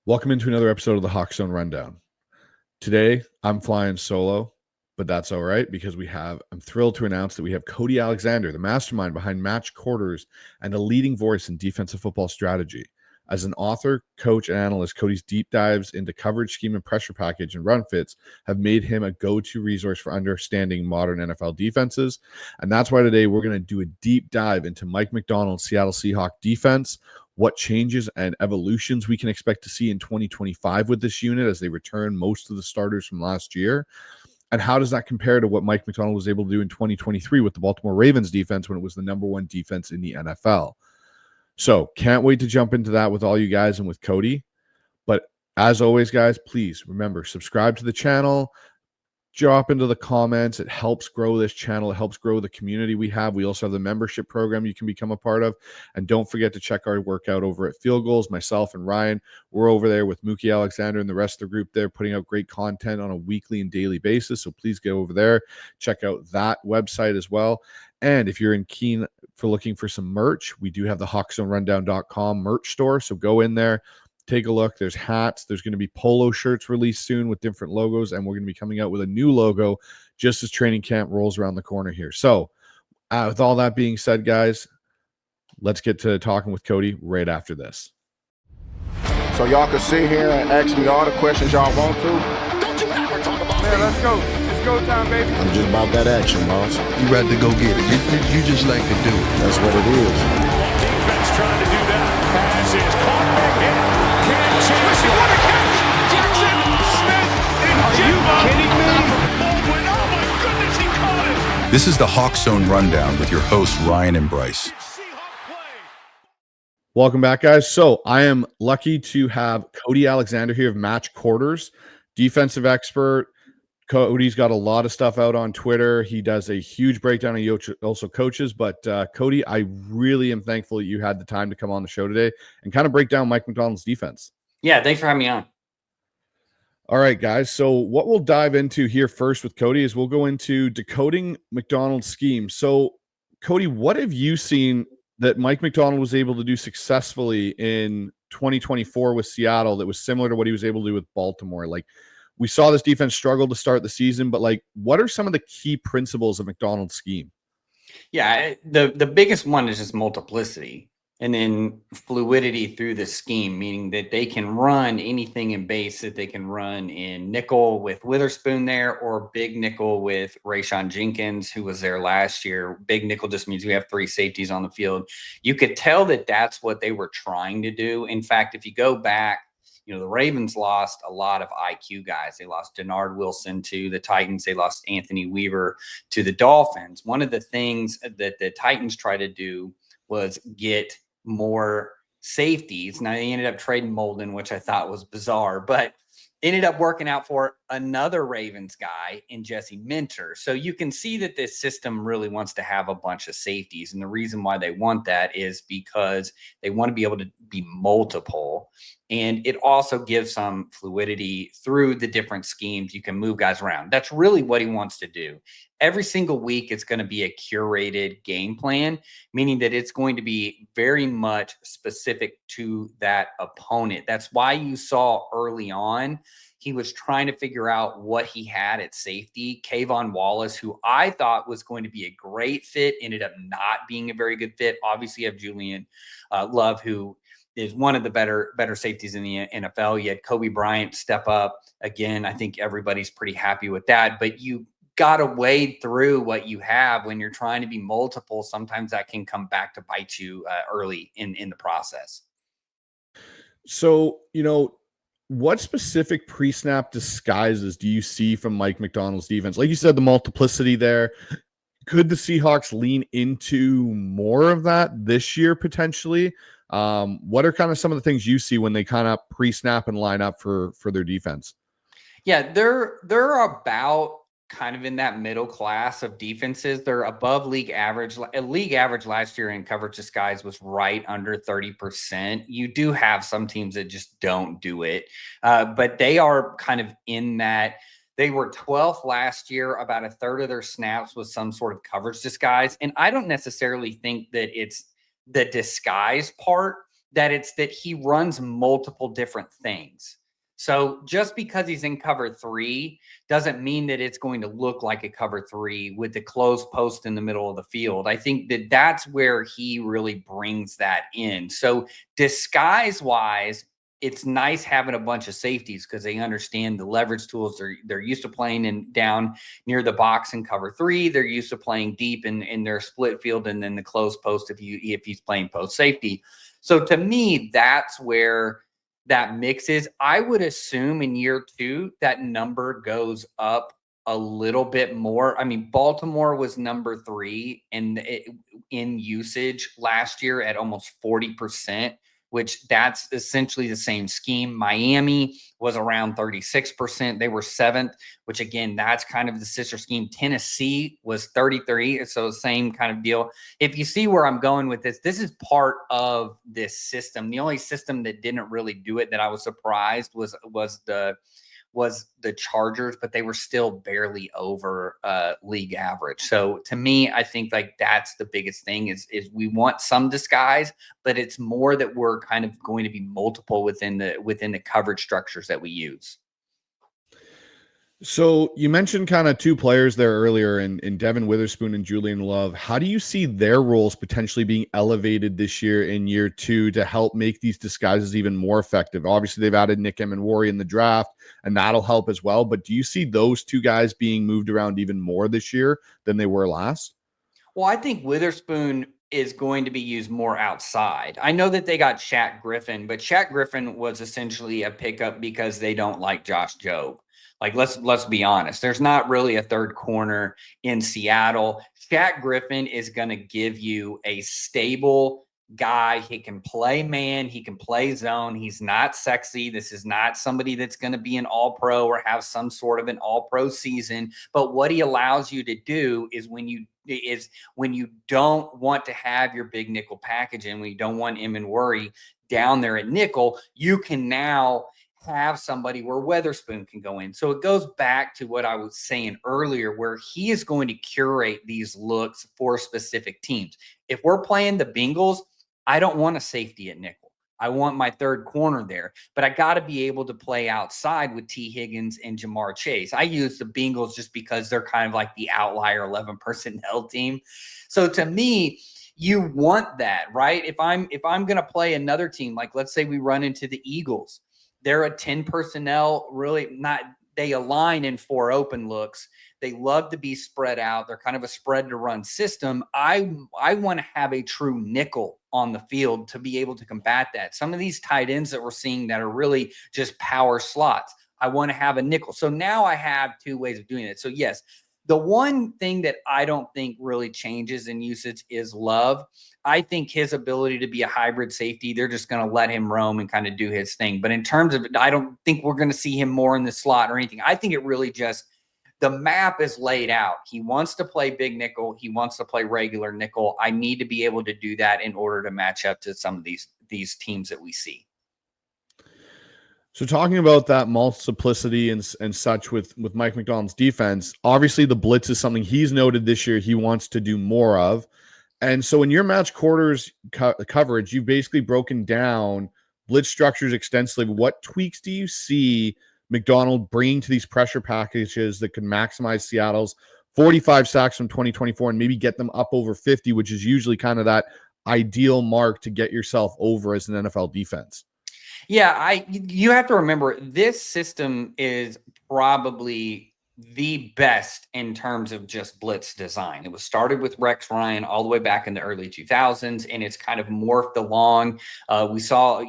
Welcome into another episode of the HawksZone Rundown. Today, I'm flying solo, but that's all right because I'm thrilled to announce that we have Cody Alexander, the mastermind behind Match Quarters and a leading voice in defensive football strategy. As an author, coach, and analyst, Cody's deep dives into coverage scheme and pressure package and run fits have made him a go-to resource for understanding modern NFL defenses. And that's why today we're going to do a deep dive into Mike Macdonald's Seattle Seahawks defense, what changes and evolutions we can expect to see in 2025 with this unit as they return most of the starters from last year. And how does that compare to what Mike Macdonald was able to do in 2023 with the Baltimore Ravens defense when it was the number one defense in the NFL? So can't wait to jump into that with all you guys and with Cody. But as always, guys, please remember, subscribe to the channel. Drop into the comments. It helps grow this channel. It helps grow the community we have. We also have the membership program you can become a part of. And don't forget to check our workout over at Field Goals. Myself and Ryan, we're over there with Cody Alexander and the rest of the group there putting out great content on a weekly and daily basis. So please go over there. Check out that website as well. And if you're keen for looking for some merch, we do have the HawksZoneRundown.com merch store. So go in there. Take a look. There's hats. There's going to be polo shirts released soon with different logos, and we're going to be coming out with a new logo just as training camp rolls around the corner here. So with all that being said, guys, let's get to talking with Cody right after this. So y'all can sit here and ask me all the questions y'all want to. Don't you ever talk about me. Let's go. It's go time, baby. I'm just about that action, boss. You ready to go get it. You just like to do it. That's what it is. Defense trying to do that. Pass is caught back in. Can't chase it. What a catch! Jackson Smith and Are you kidding me? Baldwin. Oh my goodness, he caught it. This is the HawksZone Rundown with your hosts, Ryan and Bryce. Seahawks play. Welcome back, guys. So I am lucky to have Cody Alexander here of Match Quarters, defensive expert. Cody's got a lot of stuff out on Twitter. He does a huge breakdown. He also coaches. But Cody, I really am thankful that you had the time to come on the show today and kind of break down Mike Macdonald's defense. Yeah, thanks for having me on. All right, guys. So what we'll dive into here first with Cody is we'll go into decoding Macdonald's scheme. So, Cody, what have you seen that Mike Macdonald was able to do successfully in 2024 with Seattle that was similar to what he was able to do with Baltimore? Like, we saw this defense struggle to start the season, but like, what are some of the key principles of Macdonald's scheme? Yeah, the biggest one is just multiplicity and then fluidity through the scheme, meaning that they can run anything in base, that they can run in nickel with Witherspoon there or big nickel with Rayshon Jenkins, who was there last year. Big nickel just means we have three safeties on the field. You could tell that that's what they were trying to do. In fact, if you go back, the Ravens lost a lot of IQ guys. They lost Denard Wilson to the Titans. They lost Anthony Weaver to the Dolphins. One of the things that the Titans tried to do was get more safeties. Now, they ended up trading Molden, which I thought was bizarre, but ended up working out for another Ravens guy in Jesse Minter. So you can see that this system really wants to have a bunch of safeties. And the reason why they want that is because they want to be able to be multiple. And it also gives some fluidity through the different schemes. You can move guys around. That's really what he wants to do. Every single week, it's going to be a curated game plan, meaning that it's going to be very much specific to that opponent. That's why you saw early on, he was trying to figure out what he had at safety. Kayvon Wallace, who I thought was going to be a great fit, ended up not being a very good fit. Obviously, you have Julian Love, who is one of the better safeties in the NFL. You had Kobe Bryant step up. Again, I think everybody's pretty happy with that. But you got to wade through what you have when you're trying to be multiple. Sometimes that can come back to bite you early in the process. So, what specific pre-snap disguises do you see from Mike Macdonald's defense? Like you said, the multiplicity there. Could the Seahawks lean into more of that this year potentially? What are kind of some of the things you see when they kind of pre-snap and line up for their defense? Yeah, they're about kind of in that middle class of defenses. They're above league average. League average last year in coverage disguise was right under 30%. You do have some teams that just don't do it, but they are kind of in that. They were 12th last year. About a third of their snaps was some sort of coverage disguise. And I don't necessarily think that it's the disguise part that it's that he runs multiple different things. So just because he's in cover 3 doesn't mean that it's going to look like a cover 3 with the closed post in the middle of the field. I think that that's where he really brings that in. So disguise wise, it's nice having a bunch of safeties because they understand the leverage tools. They're used to playing in down near the box in cover 3. They're used to playing deep in their split field and then the closed post if he's playing post safety. So to me, that's where that mix is. I would assume in year 2 that number goes up a little bit more. I mean, Baltimore was number 3 in usage last year at almost 40%, which that's essentially the same scheme. Miami was around 36%. They were 7th, which again, that's kind of the sister scheme. Tennessee was 33. So same kind of deal. If you see where I'm going with this, this is part of this system. The only system that didn't really do it that I was surprised was the Chargers, but they were still barely over league average. So to me, I think like that's the biggest thing is we want some disguise, but it's more that we're kind of going to be multiple within the coverage structures that we use. So you mentioned kind of 2 players there earlier in Devin Witherspoon and Julian Love. How do you see their roles potentially being elevated this year in year 2 to help make these disguises even more effective? Obviously, they've added Nick Emenwari in the draft, and that'll help as well. But do you see those 2 guys being moved around even more this year than they were last? Well, I think Witherspoon is going to be used more outside. I know that they got Shaq Griffin, but Shaq Griffin was essentially a pickup because they don't like Josh Jobe. Like, let's be honest. There's not really a third corner in Seattle. Shaq Griffin is going to give you a stable guy. He can play man. He can play zone. He's not sexy. This is not somebody that's going to be an all-pro or have some sort of an all-pro season. But what he allows you to do is when you don't want to have your big nickel package and when you don't want Emenwari down there at nickel, you can now have somebody where Witherspoon can go in. So it goes back to what I was saying earlier, where he is going to curate these looks for specific teams. If we're playing the Bengals, I don't want a safety at nickel. I want my third corner there, but I got to be able to play outside with T. Higgins and Jamar Chase. I use the Bengals just because they're kind of like the outlier 11 personnel team. So to me, you want that, right? If I'm going to play another team, like let's say we run into the Eagles, they're a 10 personnel, really not, they align in 4 open looks. They love to be spread out. They're kind of a spread to run system. I want to have a true nickel on the field to be able to combat that. Some of these tight ends that we're seeing that are really just power slots, I want to have a nickel. So now I have 2 ways of doing it. So yes, the one thing that I don't think really changes in usage is Love. I think his ability to be a hybrid safety, they're just going to let him roam and kind of do his thing. But in terms of, I don't think we're going to see him more in the slot or anything. I think it really just, the map is laid out. He wants to play big nickel. He wants to play regular nickel. I need to be able to do that in order to match up to some of these teams that we see. So talking about that multiplicity and such with Mike Macdonald's defense, obviously the blitz is something he's noted this year he wants to do more of. And so in your match quarters coverage, you've basically broken down blitz structures extensively. What tweaks do you see Macdonald bringing to these pressure packages that can maximize Seattle's 45 sacks from 2024 and maybe get them up over 50, which is usually kind of that ideal mark to get yourself over as an NFL defense? Yeah, you have to remember this system is probably the best in terms of just blitz design. It was started with Rex Ryan all the way back in the early 2000s, and it's kind of morphed along. We saw,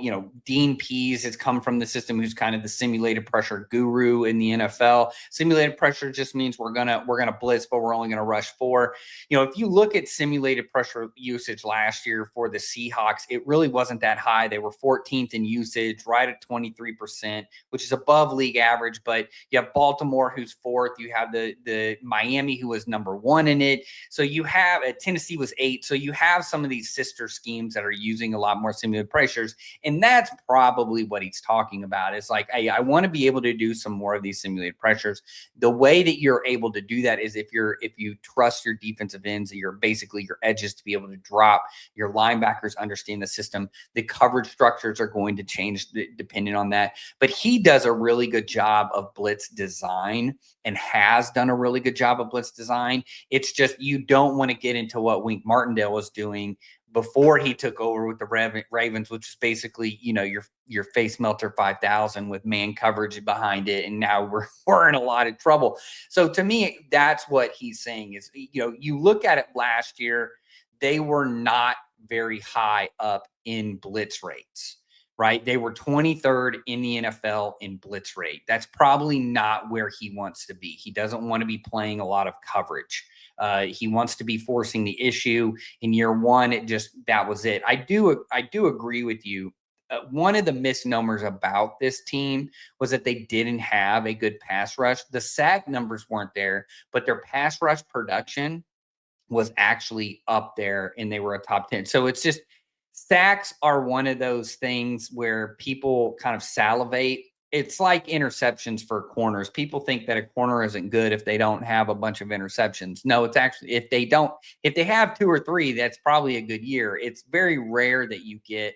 Dean Pease has come from the system, who's kind of the simulated pressure guru in the NFL. Simulated pressure just means we're gonna blitz, but we're only gonna rush 4. If you look at simulated pressure usage last year for the Seahawks, it really wasn't that high. They were 14th in usage, right at 23%, which is above league average. But you have Baltimore, who's 4th. 4th. You have the Miami, who was number 1 in it. So you have Tennessee was 8. So you have some of these sister schemes that are using a lot more simulated pressures. And that's probably what he's talking about. It's like, hey, I want to be able to do some more of these simulated pressures. The way that you're able to do that is if you trust your defensive ends, your edges to be able to drop, your linebackers understand the system. The coverage structures are going to change depending on that. But he does a really good job of blitz design and has done a really good job of blitz design. It's just you don't want to get into what Wink Martindale was doing before he took over with the Ravens, which is basically, your face melter 5,000 with man coverage behind it. And now we're in a lot of trouble. So to me, that's what he's saying is, you look at it last year, they were not very high up in blitz rates, right? They were 23rd in the NFL in blitz rate. That's probably not where he wants to be. He doesn't want to be playing a lot of coverage. He wants to be forcing the issue. In year 1, that was it. I do agree with you. One of the misnomers about this team was that they didn't have a good pass rush. The sack numbers weren't there, but their pass rush production was actually up there, and they were a top 10. So it's just sacks are one of those things where people kind of salivate. It's like interceptions for corners. People think that a corner isn't good if they don't have a bunch of interceptions. No, it's actually if they have 2 or 3, that's probably a good year. It's very rare that you get,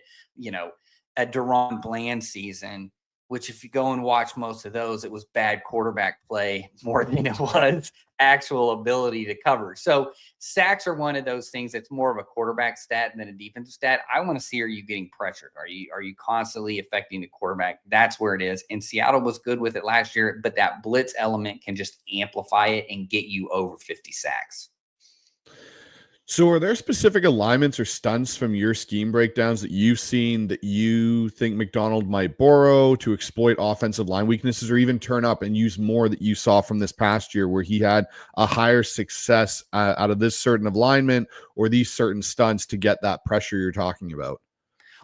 a Deron Bland season, which if you go and watch most of those, it was bad quarterback play more than it was actual ability to cover. So sacks are one of those things that's more of a quarterback stat than a defensive stat. I want to see, are you getting pressured? Are you constantly affecting the quarterback? That's where it is. And Seattle was good with it last year, but that blitz element can just amplify it and get you over 50 sacks. So are there specific alignments or stunts from your scheme breakdowns that you've seen that you think Macdonald might borrow to exploit offensive line weaknesses, or even turn up and use more that you saw from this past year where he had a higher success out of this certain alignment or these certain stunts to get that pressure you're talking about?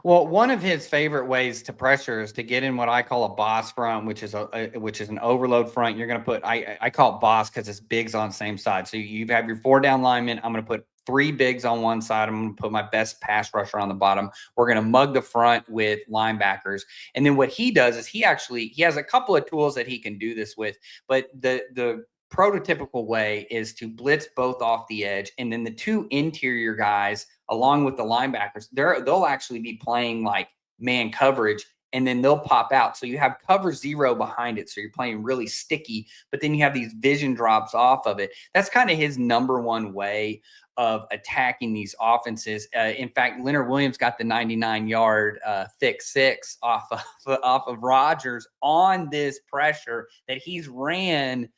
Well, one of his favorite ways to pressure is to get in what I call a boss front, which is an overload front. You're going to put, I call it boss because it's bigs on the same side. So you have your 4 down linemen. I'm going to put 3 bigs on one side. I'm going to put my best pass rusher on the bottom. We're going to mug the front with linebackers. And then what he does is he has a couple of tools that he can do this with, but the prototypical way is to blitz both off the edge, and then the 2 interior guys along with the linebackers, they'll actually be playing like man coverage, and then they'll pop out. So you have cover 0 behind it. So you're playing really sticky, but then you have these vision drops off of it. That's kind of his number one way of attacking these offenses. In fact, Leonard Williams got the 99-yard thick 6 off of Rodgers on this pressure that he's ran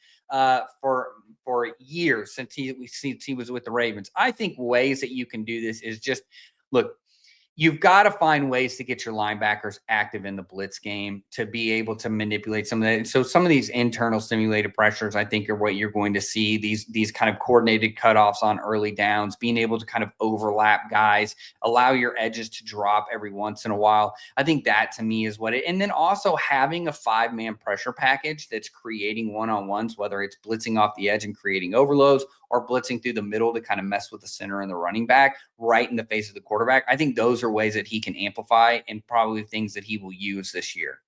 for years since he was with the Ravens. I think ways that you can do this is just, look, you've got to find ways to get your linebackers active in the blitz game to be able to manipulate some of that. So some of these internal simulated pressures, I think, are what you're going to see. These kind of coordinated cutoffs on early downs, being able to kind of overlap guys, allow your edges to drop every once in a while. I think that to me is what it, and then also having a 5-man pressure package that's creating one-on-ones, whether it's blitzing off the edge and creating overloads or blitzing through the middle to kind of mess with the center and the running back right in the face of the quarterback. I think those are ways that he can amplify and probably things that he will use this year.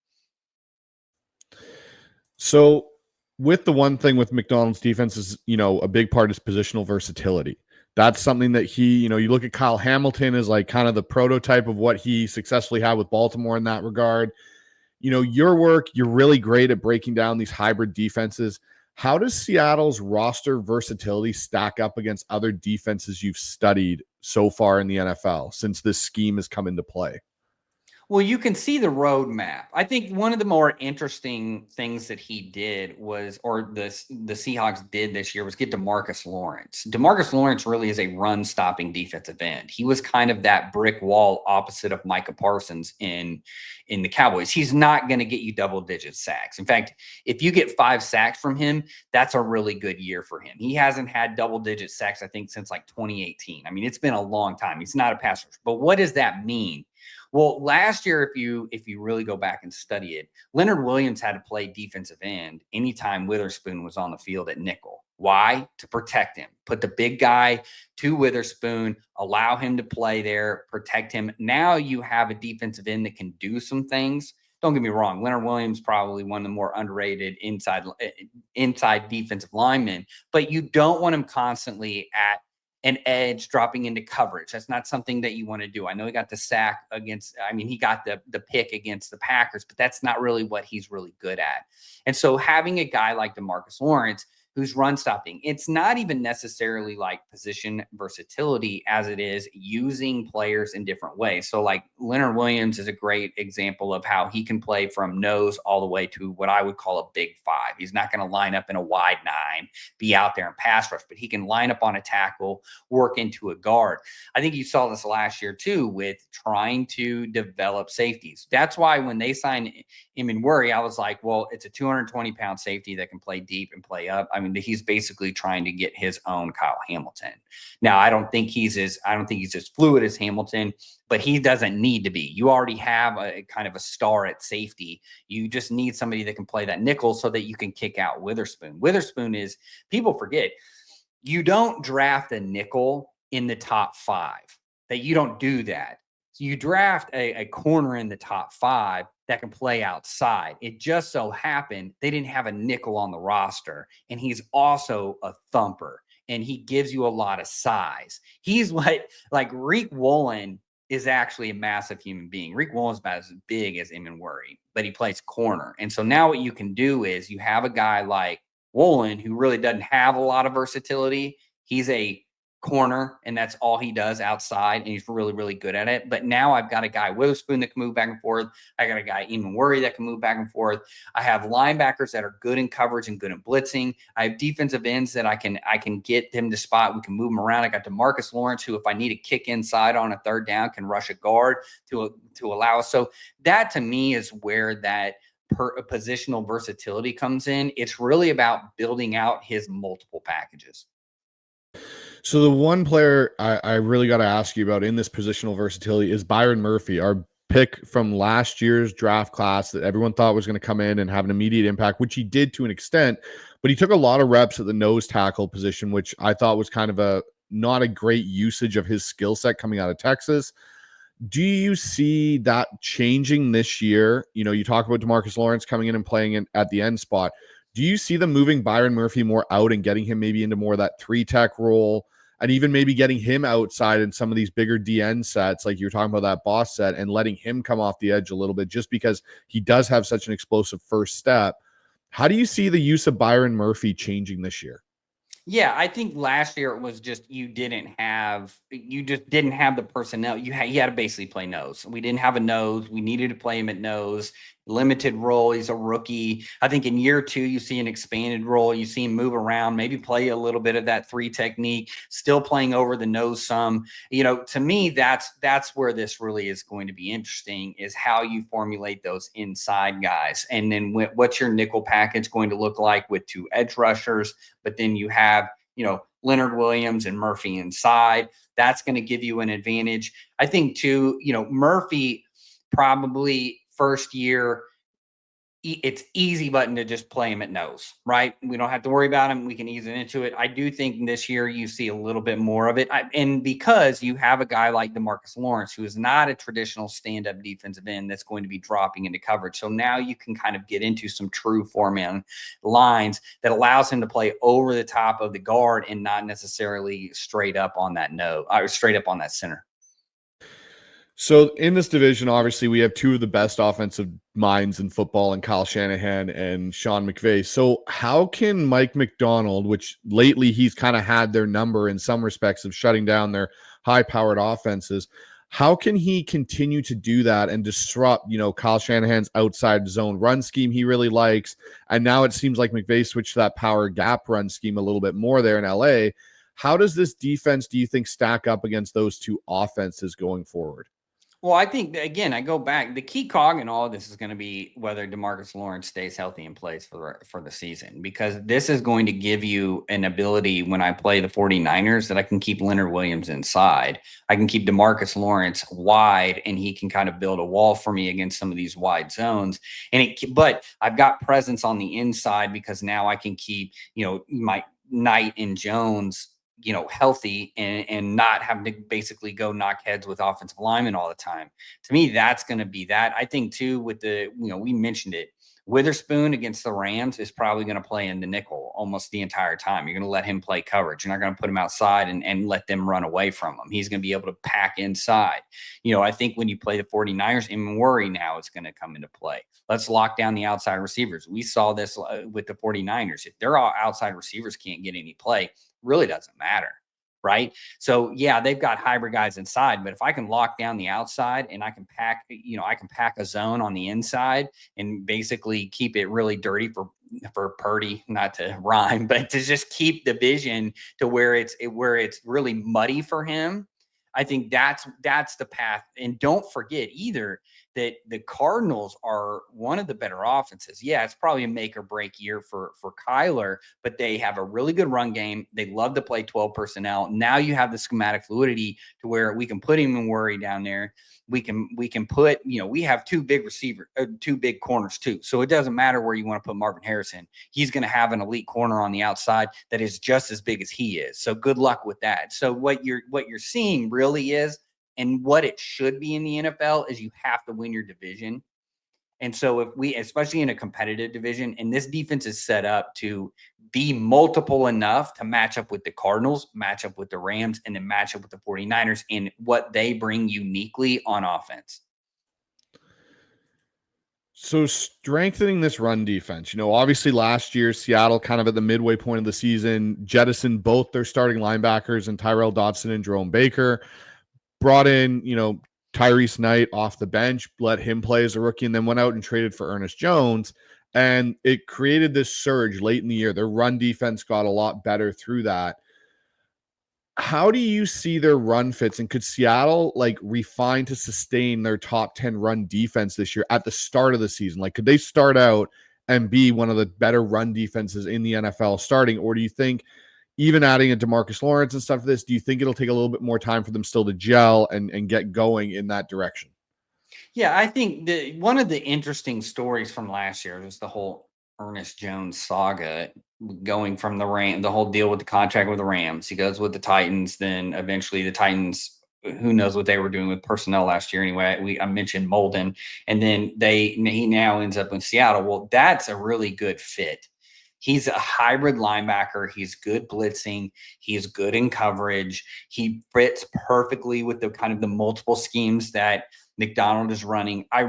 So with the one thing with Macdonald's defense is, a big part is positional versatility. That's something that he, you look at Kyle Hamilton as like kind of the prototype of what he successfully had with Baltimore in that regard. Your work, you're really great at breaking down these hybrid defenses. How does Seattle's roster versatility stack up against other defenses you've studied so far in the NFL since this scheme has come into play? Well, you can see the roadmap. I think one of the more interesting things that he did was, or the Seahawks did this year, was get DeMarcus Lawrence. DeMarcus Lawrence really is a run-stopping defensive end. He was kind of that brick wall opposite of Micah Parsons in the Cowboys. He's not going to get you double-digit sacks. In fact, if you get 5 sacks from him, that's a really good year for him. He hasn't had double-digit sacks, I think, since like 2018. I mean, it's been a long time. He's not a passer. But what does that mean? Well, last year, if you really go back and study it, Leonard Williams had to play defensive end anytime Witherspoon was on the field at nickel. Why? To protect him. Put the big guy to Witherspoon, allow him to play there, protect him. Now you have a defensive end that can do some things. Don't get me wrong. Leonard Williams probably one of the more underrated inside defensive linemen, but you don't want him constantly at an edge dropping into coverage. That's not something that you want to do. I know he got the sack he got the pick against the Packers, but that's not really what he's really good at. And so having a guy like DeMarcus Lawrence who's run stopping, it's not even necessarily like position versatility as it is using players in different ways. So like Leonard Williams is a great example of how he can play from nose all the way to what I would call a big five. He's not going to line up in a wide nine, be out there and pass rush, but he can line up on a tackle, work into a guard. I think you saw this last year too with trying to develop safeties. That's why when they signed Worry, I was like, well, it's a 220-pound safety that can play deep and play up. I mean, he's basically trying to get his own Kyle Hamilton. Now, I don't think he's as fluid as Hamilton, but he doesn't need to be. You already have a kind of a star at safety. You just need somebody that can play that nickel so that you can kick out Witherspoon. Witherspoon is, people forget, you don't draft a nickel in the top 5. That you don't do that. So you draft a corner in the top 5 that can play outside. It just so happened they didn't have a nickel on the roster, and he's also a thumper, and he gives you a lot of size. He's like Reek Woolen is actually a massive human being. Reek Woolen's about as big as Worry, but he plays corner. And so now what you can do is you have a guy like Woolen who really doesn't have a lot of versatility. He's a corner, and that's all he does outside, and he's really, really good at it. But now I've got a guy Witherspoon that can move back and forth. I got a guy Worry that can move back and forth. I have linebackers that are good in coverage and good in blitzing. I have defensive ends that I can get them to spot. We can move them around. I got DeMarcus Lawrence, who, if I need a kick inside on a third down, can rush a guard to allow us. So that to me is where that positional versatility comes in. It's really about building out his multiple packages. So the one player I really got to ask you about in this positional versatility is Byron Murphy, our pick from last year's draft class that everyone thought was going to come in and have an immediate impact, which he did to an extent, but he took a lot of reps at the nose tackle position, which I thought was kind of not a great usage of his skill set coming out of Texas. Do you see that changing this year? You know, you talk about DeMarcus Lawrence coming in and playing in at the end spot. Do you see them moving Byron Murphy more out and getting him maybe into more of that 3-tech role, and even maybe getting him outside in some of these bigger DN sets, like you're talking about that boss set, and letting him come off the edge a little bit just because he does have such an explosive first step? How do you see the use of Byron Murphy changing this year? Yeah, I think last year it was just you just didn't have the personnel. You had to basically play nose. We didn't have a nose. We needed to play him at nose. Limited role. He's a rookie. I think in year 2, you see an expanded role. You see him move around, maybe play a little bit of that 3 technique, still playing over the nose some. You know, to me, that's where this really is going to be interesting, is how you formulate those inside guys. And then what's your nickel package going to look like with 2 edge rushers? But then you have, Leonard Williams and Murphy inside. That's going to give you an advantage. I think too, Murphy probably first year, it's easy button to just play him at nose, right? We don't have to worry about him. We can ease it into it. I do think this year you see a little bit more of it. And because you have a guy like DeMarcus Lawrence, who is not a traditional stand-up defensive end that's going to be dropping into coverage. So now you can kind of get into some true four-man lines that allows him to play over the top of the guard and not necessarily straight up on that nose, or straight up on that center. So in this division, obviously, we have 2 of the best offensive minds in football, and Kyle Shanahan and Sean McVay. So how can Mike Macdonald, which lately he's kind of had their number in some respects of shutting down their high-powered offenses, how can he continue to do that and disrupt, Kyle Shanahan's outside zone run scheme he really likes? And now it seems like McVay switched to that power gap run scheme a little bit more there in LA. How does this defense, do you think, stack up against those 2 offenses going forward? Well, I think, again, I go back. The key cog in all of this is going to be whether DeMarcus Lawrence stays healthy and plays for the season, because this is going to give you an ability when I play the 49ers that I can keep Leonard Williams inside. I can keep DeMarcus Lawrence wide, and he can kind of build a wall for me against some of these wide zones. But I've got presence on the inside because now I can keep, my Knight and Jones healthy and not having to basically go knock heads with offensive linemen all the time. To me, that's going to be that. I think too, with the, we mentioned it, Witherspoon against the Rams is probably going to play in the nickel almost the entire time. You're going to let him play coverage. You're not going to put him outside and let them run away from him. He's going to be able to pack inside. I think when you play the 49ers, and worry now is going to come into play. Let's lock down the outside receivers. We saw this with the 49ers. If their outside receivers can't get any play, really doesn't matter, right? So yeah, they've got hybrid guys inside, but if I can lock down the outside and I can pack a zone on the inside and basically keep it really dirty for Purdy, not to rhyme, but to just keep the vision to where it's really muddy for him. I think that's the path. And don't forget either that the Cardinals are one of the better offenses. Yeah, it's probably a make or break year for Kyler, but they have a really good run game. They love to play 12 personnel. Now you have the schematic fluidity to where we can put him in worry down there. We can put, we have two big corners too. So it doesn't matter where you want to put Marvin Harrison. He's going to have an elite corner on the outside that is just as big as he is. So good luck with that. So what you're seeing really is, and what it should be in the NFL, is you have to win your division. And so if we, especially in a competitive division, and this defense is set up to be multiple enough to match up with the Cardinals, match up with the Rams, and then match up with the 49ers in what they bring uniquely on offense. So strengthening this run defense, obviously last year, Seattle kind of at the midway point of the season, jettisoned both their starting linebackers and Tyrell Dodson and Jerome Baker, brought in, Tyrese Knight off the bench, let him play as a rookie, and then went out and traded for Ernest Jones. And it created this surge late in the year. Their run defense got a lot better through that. How do you see their run fits? And could Seattle refine to sustain their top 10 run defense this year at the start of the season? Could they start out and be one of the better run defenses in the NFL starting? Or do you think, even adding a DeMarcus Lawrence and stuff for this, do you think it'll take a little bit more time for them still to gel and get going in that direction? Yeah, I think one of the interesting stories from last year was the whole Ernest Jones saga, going from the whole deal with the contract with the Rams. He goes with the Titans, then eventually the Titans, who knows what they were doing with personnel last year anyway. I mentioned Molden, and then he now ends up in Seattle. Well, that's a really good fit. He's a hybrid linebacker. He's good blitzing. He's good in coverage. He fits perfectly with the kind of the multiple schemes that Macdonald is running. I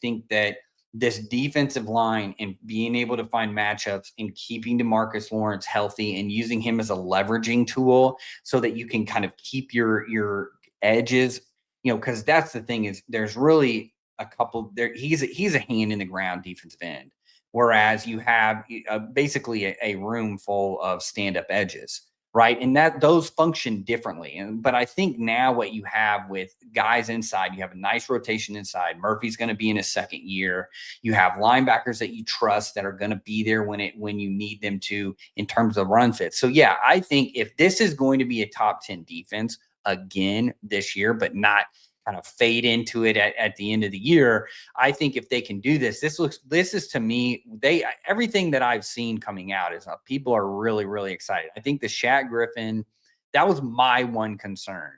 think that this defensive line and being able to find matchups and keeping DeMarcus Lawrence healthy and using him as a leveraging tool so that you can kind of keep your edges, because that's the thing, is there's really a couple there. He's a hand in the ground defensive end. Whereas you have basically a room full of stand-up edges, right? And those function differently. But I think now what you have with guys inside, you have a nice rotation inside. Murphy's going to be in his second year. You have linebackers that you trust that are going to be there when you need them to, in terms of run fit. So yeah, I think if this is going to be a top 10 defense again this year, but not kind of fade into it at the end of the year, I think if they can do this, this is to me, everything that I've seen coming out is people are really, really excited. I think the Shaq Griffin, that was my one concern,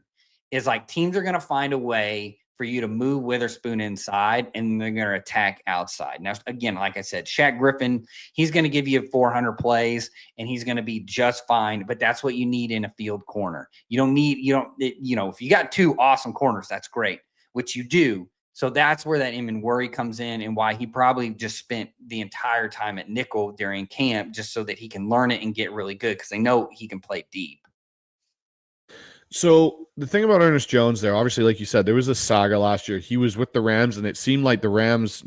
is teams are going to find a way for you to move Witherspoon inside and they're going to attack outside. Now, again, like I said, Shaq Griffin, he's going to give you 400 plays and he's going to be just fine, but that's what you need in a field corner. If you got two awesome corners, that's great, which you do. So that's where that Eamon Worry comes in, and why he probably just spent the entire time at nickel during camp, just so that he can learn it and get really good, because they know he can play deep. So the thing about Ernest Jones there, obviously, like you said, there was a saga last year. He was with the Rams, and it seemed like the Rams,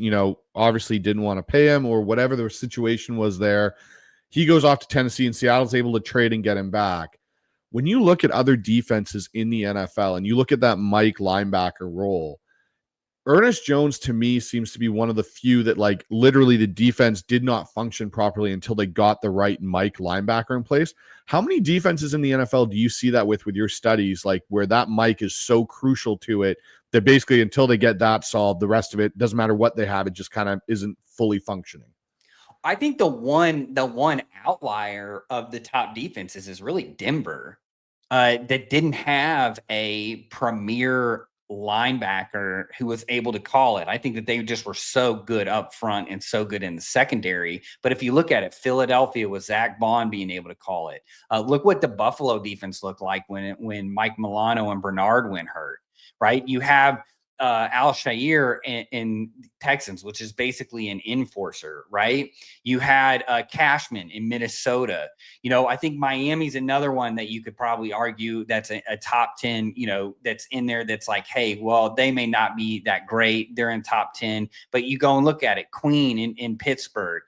obviously didn't want to pay him, or whatever the situation was there. He goes off to Tennessee, and Seattle's able to trade and get him back. When you look at other defenses in the NFL and you look at that Mike linebacker role, Ernest Jones to me seems to be one of the few that like literally the defense did not function properly until they got the right Mike linebacker in place. How many defenses in the NFL do you see that with your studies, like where that Mike is so crucial to it that basically until they get that solved, the rest of it doesn't matter what they have, it just kind of isn't fully functioning? I think the one outlier of the top defenses is really Denver, that didn't have a premier linebacker who was able to call it. I think that they just were so good up front and so good in the secondary. But if you look at it, Philadelphia with Zach Bond being able to call it. Look what the Buffalo defense looked like when Mike Milano and Bernard went hurt, right? You have Al Shair in Texans, which is basically an enforcer, right? You had Cashman in Minnesota. I think Miami's another one that you could probably argue that's a top 10, that's in there that's like, hey, well, they may not be that great. They're in top 10, but you go and look at it. Queen in Pittsburgh.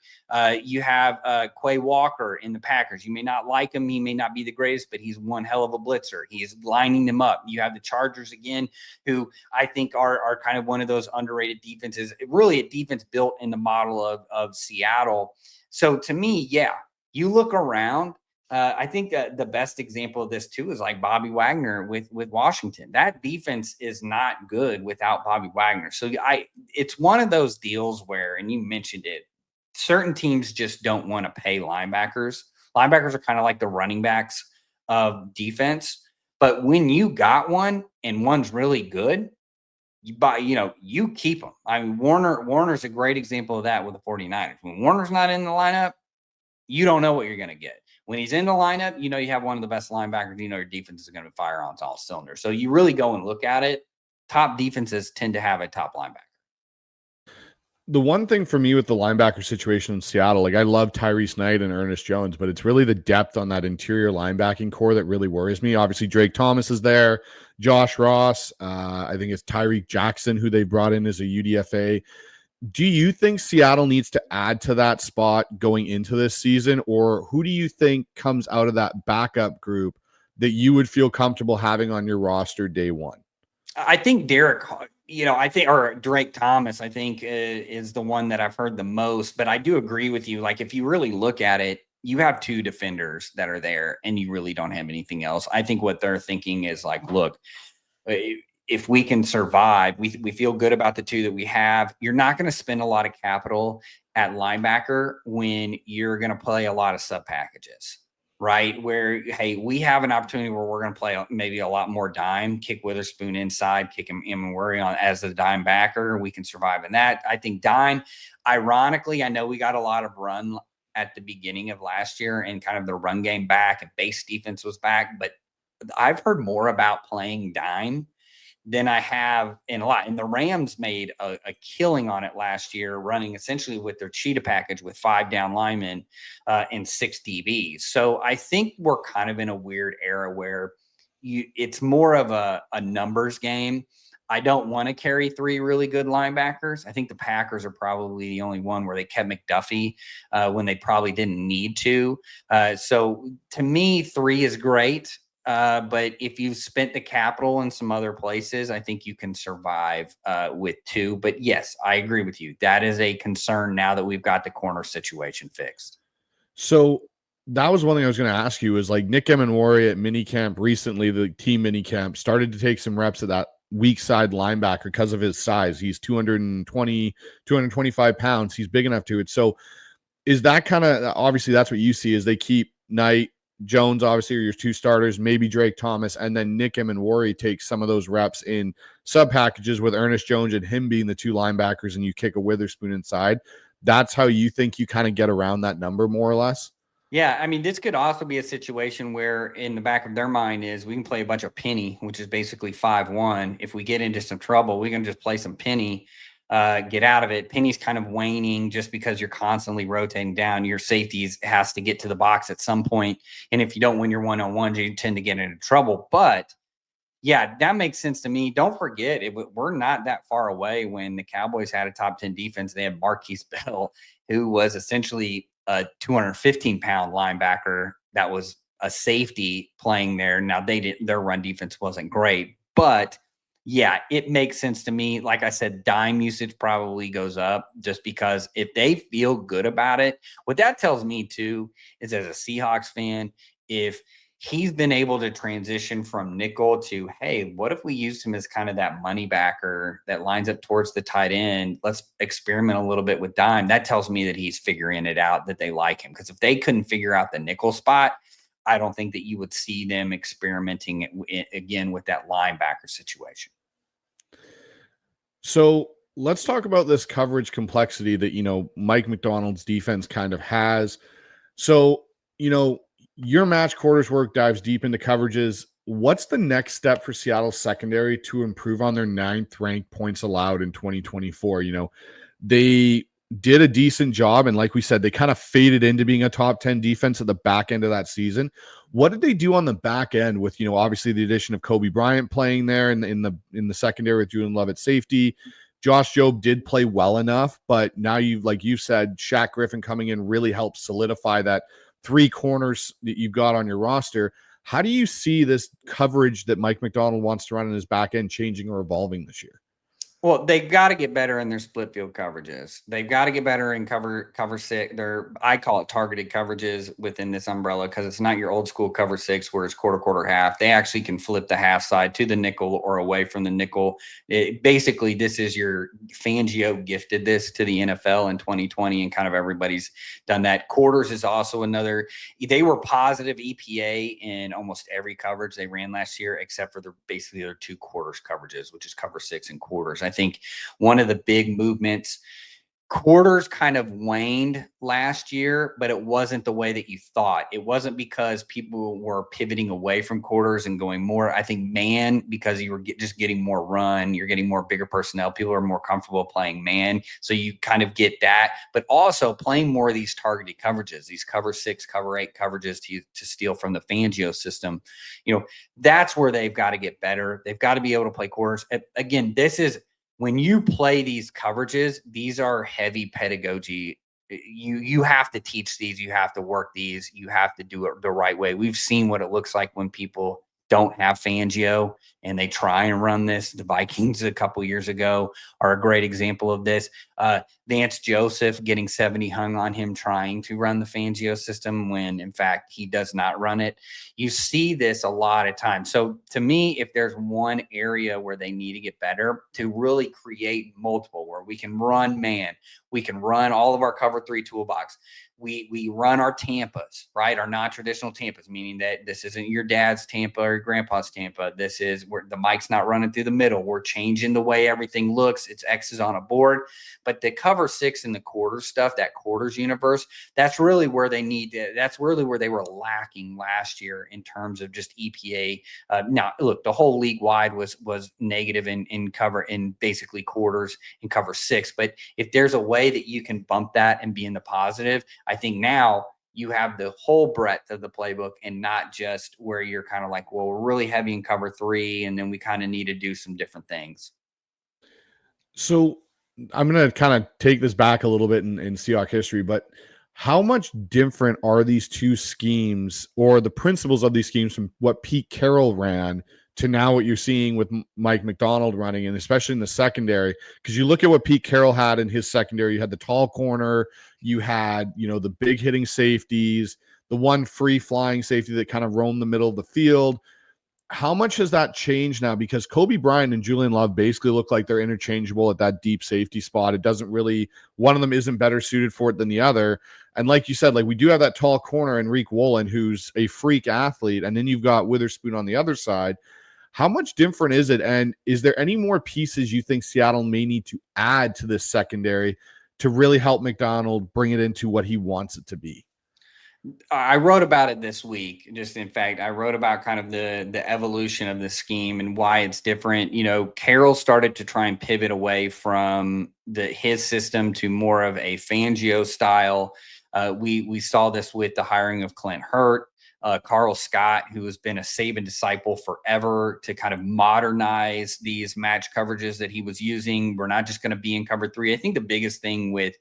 You have Quay Walker in the Packers. You may not like him. He may not be the greatest, but he's one hell of a blitzer. He is lining them up. You have the Chargers again, who I think are kind of one of those underrated defenses. Really a defense built in the model of Seattle. So to me, yeah, you look around. I think the best example of this too is like Bobby Wagner with Washington. That defense is not good without Bobby Wagner. So it's one of those deals where, and you mentioned it, certain teams just don't want to pay linebackers. Linebackers are kind of like the running backs of defense. But when you got one and one's really good, you keep them. I mean, Warner's a great example of that with the 49ers. When Warner's not in the lineup, you don't know what you're going to get. When he's in the lineup, you have one of the best linebackers. Your defense is going to fire on all cylinders. So you really go and look at it. Top defenses tend to have a top linebacker. The one thing for me with the linebacker situation in Seattle, like I love Tyrese Knight and Ernest Jones, but it's really the depth on that interior linebacking core that really worries me. Obviously, Drake Thomas is there, Josh Ross. I think it's Tyreek Jackson, who they brought in as a UDFA. Do you think Seattle needs to add to that spot going into this season, or who do you think comes out of that backup group that you would feel comfortable having on your roster day one? I think Drake Thomas, I think is the one that I've heard the most, but I do agree with you. Like if you really look at it, you have two defenders that are there and you really don't have anything else. I think what they're thinking is like, look, if we can survive, we feel good about the two that we have. You're not going to spend a lot of capital at linebacker when you're going to play a lot of sub packages. Right, where, hey, we have an opportunity where we're going to play maybe a lot more dime, kick Witherspoon inside, kick him and worry on as the dime backer. We can survive in that. I think dime, ironically, I know we got a lot of run at the beginning of last year and kind of the run game back and base defense was back, but I've heard more about playing dime than I have in a lot. And the Rams made a killing on it last year, running essentially with their cheetah package with 5 down linemen and 6 DBs. So I think we're kind of in a weird era where it's more of a numbers game. I don't want to carry 3 really good linebackers. I think the Packers are probably the only one where they kept McDuffie when they probably didn't need to. So to me, 3 is great. But if you've spent the capital in some other places, I think you can survive with 2. But yes, I agree with you. That is a concern now that we've got the corner situation fixed. So that was one thing I was going to ask you is like Nick Emenwari at minicamp recently, the team minicamp started to take some reps at that weak side linebacker because of his size. He's 225 pounds. He's big enough to it. So is that kind of, obviously that's what you see is they keep Knight, Jones, obviously, are your 2 starters, maybe Drake Thomas, and then Nick Emenwari takes some of those reps in sub packages with Ernest Jones and him being the 2 linebackers, and you kick a Witherspoon inside. That's how you think you kind of get around that number, more or less? Yeah, I mean, this could also be a situation where in the back of their mind is we can play a bunch of penny, which is basically 5-1. If we get into some trouble, we can just play some penny. Get out of it. Penny's kind of waning just because you're constantly rotating down. Your safeties has to get to the box at some point. And if you don't win your one-on-ones, you tend to get into trouble. But yeah, that makes sense to me. Don't forget, we're not that far away when the Cowboys had a top 10 defense. They had Marquise Bell, who was essentially a 215-pound linebacker that was a safety playing there. Now their run defense wasn't great, but yeah, it makes sense to me. Like I said, dime usage probably goes up just because if they feel good about it, what that tells me too is, as a Seahawks fan, if he's been able to transition from nickel to, hey, what if we used him as kind of that money backer that lines up towards the tight end? Let's experiment a little bit with dime. That tells me that he's figuring it out, that they like him. Because if they couldn't figure out the nickel spot, I don't think that you would see them experimenting again with that linebacker situation. So let's talk about this coverage complexity that, Mike Macdonald's defense kind of has. So, your match quarters work dives deep into coverages. What's the next step for Seattle's secondary to improve on their 9th ranked points allowed in 2024? They did a decent job. And like we said, they kind of faded into being a top 10 defense at the back end of that season. What did they do on the back end with, obviously the addition of Kobe Bryant playing there in the secondary with Julian Love at safety? Josh Jobe did play well enough, but now you've said, Shaq Griffin coming in really helps solidify that 3 corners that you've got on your roster. How do you see this coverage that Mike Macdonald wants to run in his back end changing or evolving this year? Well, they've got to get better in their split field coverages. They've got to get better in cover 6. I call it targeted coverages within this umbrella, because it's not your old school cover 6 where it's quarter, half. They actually can flip the half side to the nickel or away from the nickel. Basically, this is your Fangio gifted this to the NFL in 2020, and kind of everybody's done that. Quarters is also another. They were positive EPA in almost every coverage they ran last year, except for basically their 2 quarters coverages, which is cover 6 and quarters. I think one of the big movements, quarters kind of waned last year, but it wasn't the way that you thought. It wasn't because people were pivoting away from quarters and going more, I think, man, because you were just getting more run, you're getting more bigger personnel. People are more comfortable playing man. So you kind of get that, but also playing more of these targeted coverages, these cover 6, cover 8 coverages to steal from the Fangio system. That's where they've got to get better. They've got to be able to play quarters. Again, this is, when you play these coverages, these are heavy pedagogy. You have to teach these. You have to work these. You have to do it the right way. We've seen what it looks like when people don't have Fangio and they try and run this. The Vikings a couple years ago are a great example of this. Vance Joseph getting 70 hung on him trying to run the Fangio system when, in fact, he does not run it. You see this a lot of times. So to me, if there's one area where they need to get better, to really create multiple, where we can run man, we can run all of our cover 3 toolbox. We run our Tampas, right? Our non-traditional Tampas, meaning that this isn't your dad's Tampa or your grandpa's Tampa. This is where the Mike's not running through the middle. We're changing the way everything looks. It's X's on a board. But the cover 6 and the quarters stuff, that quarters universe, that's really where they need to, that's really where they were lacking last year in terms of just EPA. Now, look, the whole league wide was negative in cover, in basically quarters and cover 6. But if there's a way that you can bump that and be in the positive, I think now you have the whole breadth of the playbook, and not just where you're kind of like, well, we're really heavy in cover 3, and then we kind of need to do some different things. So I'm going to kind of take this back a little bit in Seahawks history, but how much different are these 2 schemes, or the principles of these schemes, from what Pete Carroll ran to now what you're seeing with Mike Macdonald running, and especially in the secondary? Because you look at what Pete Carroll had in his secondary, you had the tall corner, you had, the big hitting safeties, the one free flying safety that kind of roamed the middle of the field. How much has that changed now? Because Kobe Bryant and Julian Love basically look like they're interchangeable at that deep safety spot. It doesn't really, one of them isn't better suited for it than the other. And like you said, we do have that tall corner, Enrique Woolen, who's a freak athlete. And then you've got Witherspoon on the other side. How much different is it? And is there any more pieces you think Seattle may need to add to this secondary to really help Macdonald bring it into what he wants it to be? I wrote about it this week. In fact, I wrote about kind of the evolution of the scheme and why it's different. Carroll started to try and pivot away from his system to more of a Fangio style. We saw this with the hiring of Clint Hurt, Carl Scott, who has been a Saban disciple forever, to kind of modernize these match coverages that he was using. We're not just going to be in cover 3. I think the biggest thing with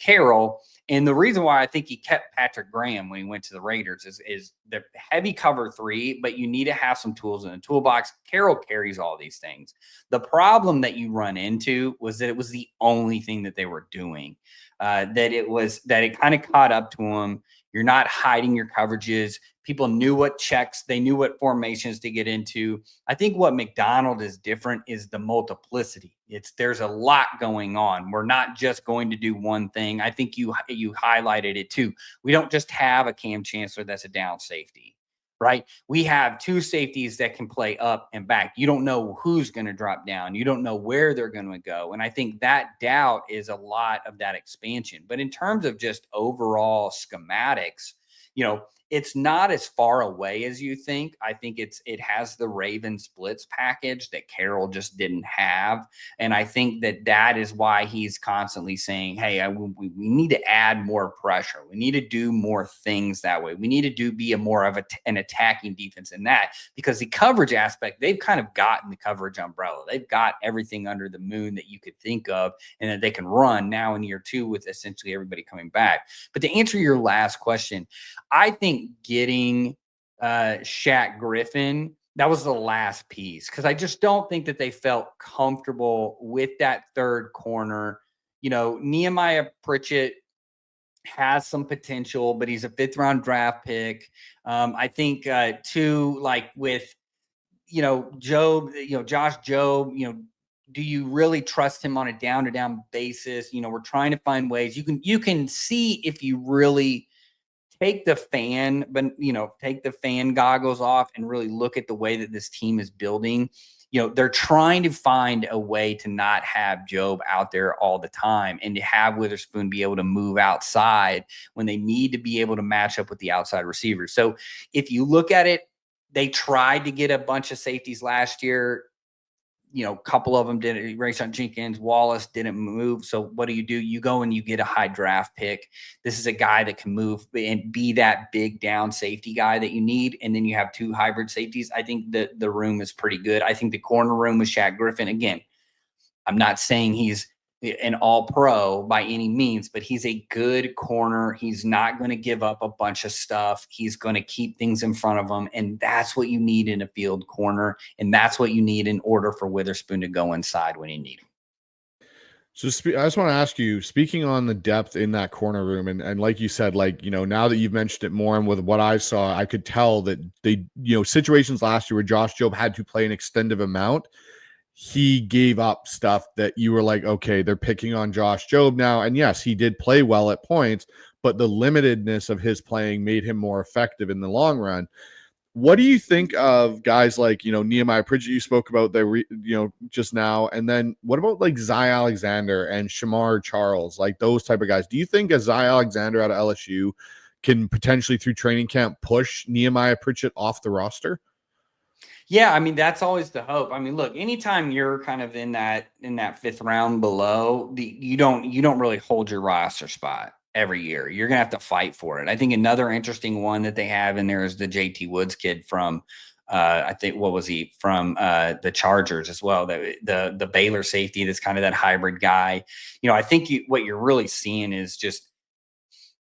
Carroll And the reason why I think he kept Patrick Graham when he went to the Raiders is the heavy cover 3, but you need to have some tools in the toolbox. Carroll carries all these things. The problem that you run into was that it was the only thing that they were doing. That it kind of caught up to him. You're not hiding your coverages. People knew what checks, they knew what formations to get into. I think what Macdonald is different is the multiplicity. There's a lot going on. We're not just going to do one thing. I think you highlighted it too. We don't just have a Cam Chancellor that's a down safety, right? We have 2 safeties that can play up and back. You don't know who's going to drop down. You don't know where they're going to go. And I think that doubt is a lot of that expansion. But in terms of just overall schematics, it's not as far away as you think. I think it has the Ravens Blitz package that Carroll just didn't have. And I think that is why he's constantly saying, hey, we need to add more pressure. We need to do more things that way. We need to be more of an attacking defense in that, because the coverage aspect, they've kind of gotten the coverage umbrella. They've got everything under the moon that you could think of, and that they can run now in year 2 with essentially everybody coming back. But to answer your last question, I think getting Shaq Griffin, that was the last piece, because I just don't think that they felt comfortable with that third corner. Nehemiah Pritchett has some potential, but he's a 5th round draft pick. I think too, like with Job, Josh Job, do you really trust him on a down-to-down basis? We're trying to find ways. You can see if you really take the fan goggles off and really look at the way that this team is building. They're trying to find a way to not have Job out there all the time, and to have Witherspoon be able to move outside when they need to be able to match up with the outside receivers. So if you look at it, they tried to get a bunch of safeties last year. A couple of them didn't. Rayshon Jenkins, Wallace didn't move. So what do? You go and you get a high draft pick. This is a guy that can move and be that big down safety guy that you need. And then you have 2 hybrid safeties. I think the room is pretty good. I think the corner room with Shaq Griffin, again, I'm not saying he's an all-pro by any means, but he's a good corner. He's not going to give up a bunch of stuff. He's going to keep things in front of him, and that's what you need in a field corner, and that's what you need in order for Witherspoon to go inside when you need him. So I just want to ask you, speaking on the depth in that corner room, and like you said, now that you've mentioned it more, and with what I saw, I could tell that they, situations last year where Josh Jobe had to play an extended amount, he gave up stuff that you were like, okay, they're picking on Josh Jobe now. And yes, he did play well at points, but the limitedness of his playing made him more effective in the long run. What do you think of guys like, Nehemiah Pritchett, you spoke about just now, and then what about like Zy Alexander and Shamar Charles, like those type of guys? Do you think a Zy Alexander out of LSU can potentially through training camp push Nehemiah Pritchett off the roster? Yeah, I mean, that's always the hope. I mean, look, anytime you're kind of in that 5th round below, you don't really hold your roster spot every year. You're gonna have to fight for it. I think another interesting one that they have in there is the JT Woods kid from I think what was he from the Chargers as well, the Baylor safety that's kind of that hybrid guy. I think what you're really seeing is just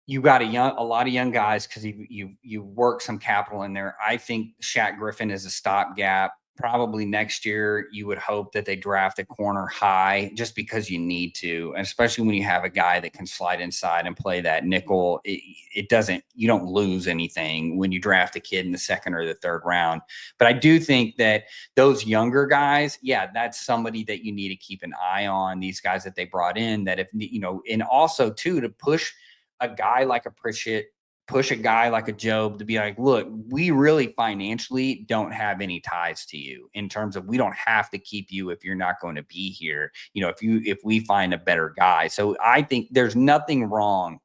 you got a lot of young guys, because you work some capital in there. I think Shaq Griffin is a stopgap. Probably next year, you would hope that they draft a corner high, just because you need to, and especially when you have a guy that can slide inside and play that nickel. You don't lose anything when you draft a kid in the 2nd or the 3rd round. But I do think that those younger guys, yeah, that's somebody that you need to keep an eye on. These guys that they brought in, that if and also too, to push a guy like a Pritchett, push a guy like a Job to be like, look, we really financially don't have any ties to you, in terms of we don't have to keep you if you're not going to be here, if we find a better guy. So I think there's nothing wrong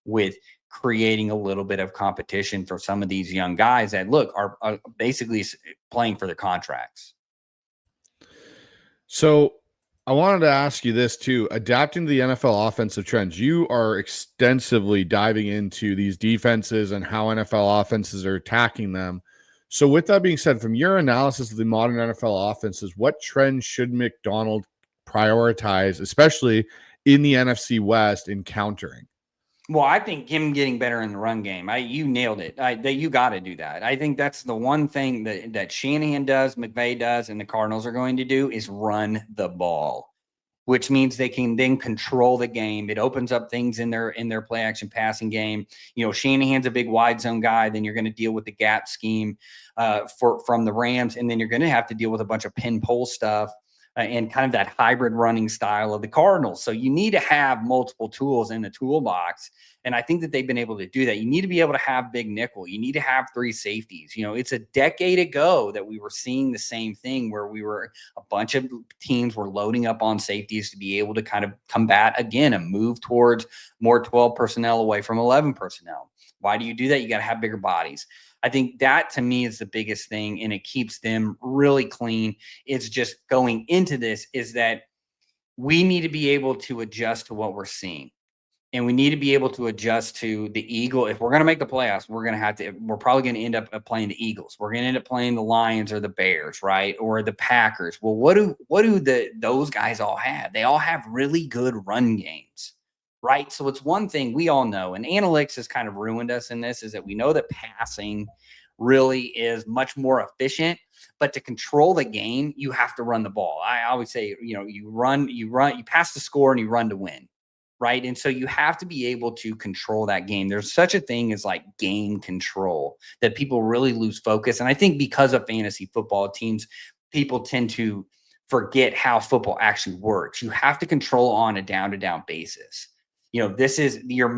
with creating a little bit of competition for some of these young guys that are basically playing for their contracts. So I wanted to ask you this too, adapting to the NFL offensive trends. You are extensively diving into these defenses and how NFL offenses are attacking them. So with that being said, from your analysis of the modern NFL offenses, what trends should Macdonald prioritize, especially in the NFC West, in countering? Well, I think him getting better in the run game. You nailed it. That you got to do that. I think that's the one thing that Shanahan does, McVay does, and the Cardinals are going to do is run the ball, which means they can then control the game. It opens up things in their play action passing game. Shanahan's a big wide zone guy. Then you're going to deal with the gap scheme from the Rams, and then you're going to have to deal with a bunch of pin pull stuff. And kind of that hybrid running style of the Cardinals. So you need to have multiple tools in the toolbox. And I think that they've been able to do that. You need to be able to have big nickel. You need to have 3 safeties. It's a decade ago that we were seeing the same thing where a bunch of teams were loading up on safeties to be able to kind of combat again and move towards more 12 personnel away from 11 personnel. Why do you do that? You got to have bigger bodies. I think that to me is the biggest thing, and it keeps them really clean. It's just going into this is that we need to be able to adjust to what we're seeing. And we need to be able to adjust to the Eagle. If we're going to make the playoffs, we're probably going to end up playing the Eagles. We're going to end up playing the Lions or the Bears, right? Or the Packers. Well, what do those guys all have? They all have really good run games. Right. So it's one thing we all know, and analytics has kind of ruined us in this, is that we know that passing really is much more efficient, but to control the game, you have to run the ball. I always say, you pass the score and you run to win. Right. And so you have to be able to control that game. There's such a thing as like game control that people really lose focus. And I think because of fantasy football teams, people tend to forget how football actually works. You have to control on a down-to-down basis. You're